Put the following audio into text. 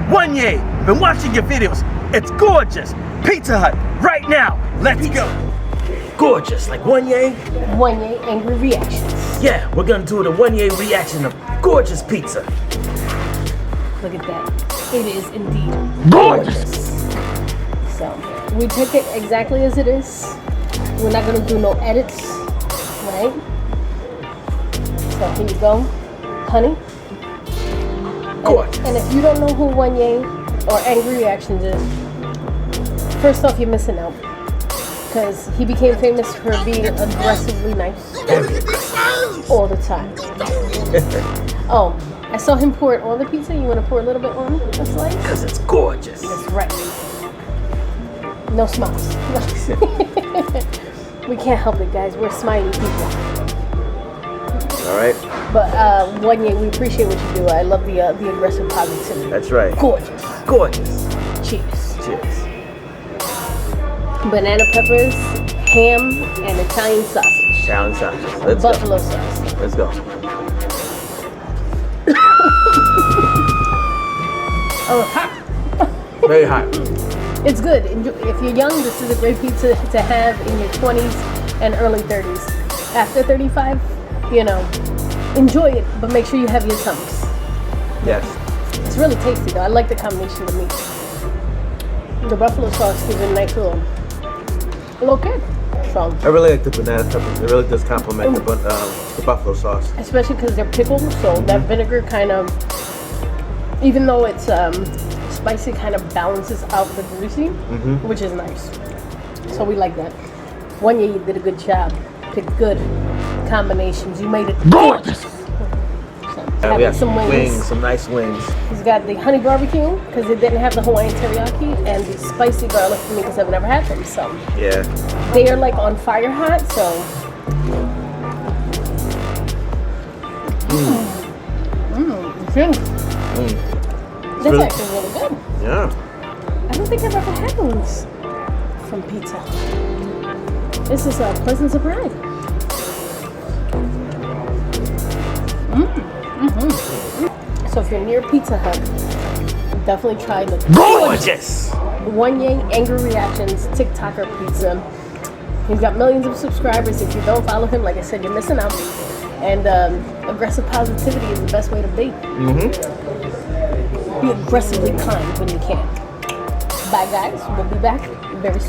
Oneya, I've been watching your videos. It's gorgeous. Pizza Hut, right now. Let's go. Gorgeous, like Oneya. Oneya Angry Reactions. Yeah, we're gonna do the Oneya reaction of gorgeous pizza. Look at that. It is indeed Gorgeous. So, we took it exactly as it is. We're not gonna do no edits, right? So here you go, honey. Gorgeous. And if you don't know who Oneya or Angry Reactions is, first off, you're missing out. Because he became famous for being aggressively nice all the time. Oh, I saw him pour it on the pizza. You want to pour a little bit on the slice? Because it's gorgeous. That's right. No smiles. We can't help it, guys. We're smiley people. All right. But Oneya, we appreciate what you do. I love the aggressive positivity. That's right. Gorgeous. Gorgeous. Cheers. Cheers. Banana peppers, ham, and Italian sausage. Italian sausage. Let's Buffalo go. sauce. Let's go. Oh, hot. Very hot. It's good. If you're young, this is a great pizza to have in your 20s and early 30s. After 35, you know, enjoy it, but make sure you have your tummies. Yes. It's really tasty though. I like the combination of meat. The buffalo sauce gives it a nice little kick. So, I really like the banana peppers. It really does complement the buffalo sauce. especially because they're pickled, so that vinegar kind of, even though it's spicy, kind of balances out the greasy, which is nice. So we like that. Oneya, you did a good job. Picked good combinations. You made it gorgeous. So, We have some wings. Some nice wings. He's got the honey barbecue because it didn't have the Hawaiian teriyaki, and the spicy garlic for me because I've never had them. So Yeah. they are like on fire hot. So that's really- actually really good. Yeah. I don't think I've ever had ones from Pizza. This is a pleasant surprise. So if you're near Pizza Hut, definitely try the Gorgeous. Oneya Angry Reactions TikToker pizza. He's got millions of subscribers. If you don't follow him, like I said, you're missing out. And aggressive positivity is the best way to be. Be aggressively kind when you can. Bye, guys. We'll be back very soon.